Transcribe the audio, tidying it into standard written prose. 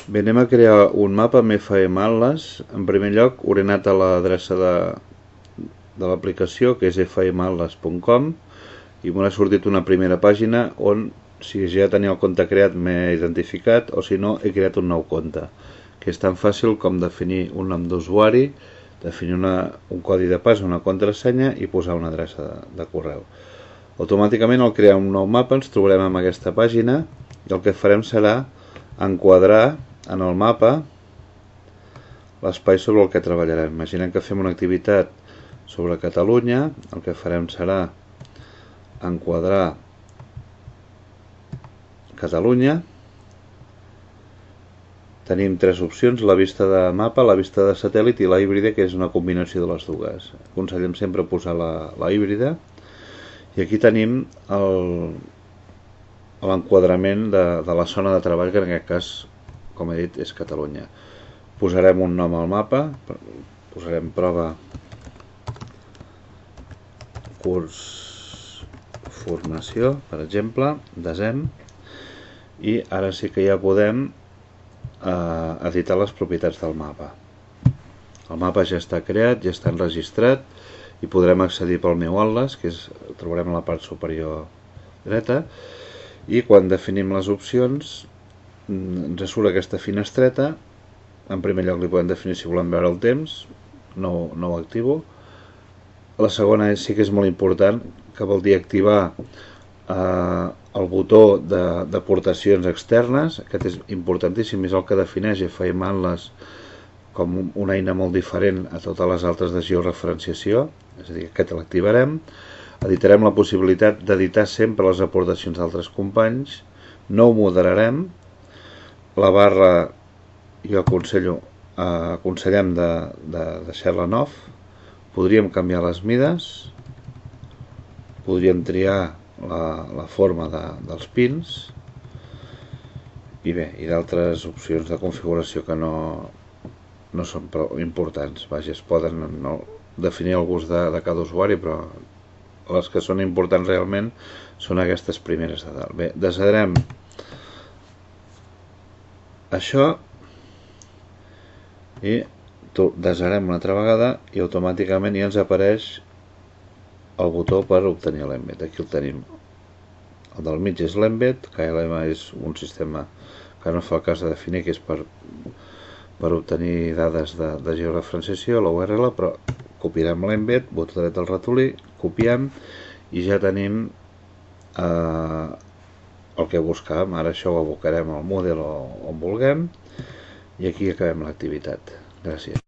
Bé, anem a crear un mapa amb FM Atlas. En primer lloc, hauré anat a l'adreça de l'aplicació, que és fmatlas.com, i m'haurà sortit una primera pàgina on, si ja tenia el compte creat, m'he identificat, o si no, he creat un nou compte, que és tan fàcil com definir un nom d'usuari, definir un codi de pas, una contrasenya i posar una adreça de correu. Automàticament, al crear un nou mapa, ens trobarem amb aquesta pàgina i el que farem serà enquadrar en el mapa l'espai sobre el que treballarem. Imaginem que fem una activitat sobre Catalunya, el que farem serà enquadrar Catalunya. Tenim tres opcions: la vista de mapa, la vista de satèl·lit i la híbrida, que és una combinació de les dues. Aconsellem sempre posar la híbrida. I aquí tenim l'enquadrament de la zona de treball, que en aquest cas, com he dit, és Catalunya. Posarem un nom al mapa, posarem prova curs formació, per exemple, desem, i ara sí que ja podem editar les propietats del mapa. El mapa ja està creat, ja està enregistrat i podrem accedir pel meu atlas, que ho trobarem a la part superior dreta, i quan definim les opcions ens surt aquesta finestreta. En primer lloc li podem definir si volem veure el temps, no ho activo. La segona sí que és molt important, que vol dir activar el botó d'aportacions externes. Aquest és importantíssim, és el que defineix FM Atlas com una eina molt diferent a totes les altres de georreferenciació, és a dir, aquest l'activarem. Editarem la possibilitat d'editar sempre les aportacions d'altres companys, no ho moderarem. La barra jo aconsellem de deixar-la en off. Podríem canviar les mides, podríem triar la forma dels pins i bé, i d'altres opcions de configuració que no són prou importants. Vaja, es poden definir el gust de cada usuari, però les que són importants realment són aquestes primeres de dalt. Bé, deshebrem això i deshebrem una altra vegada i automàticament ja ens apareix el botó per obtenir l'embed. Aquí el tenim. El del mig és l'embed, KLM és un sistema que no fa el cas de definir, que és per obtenir dades de georreferenciació, la URL, però copiarem l'embed, botó dret del ratolí, copiem i ja tenim el que buscàvem. Ara això ho abocarem al Moodle on vulguem i aquí acabem l'activitat. Gràcies.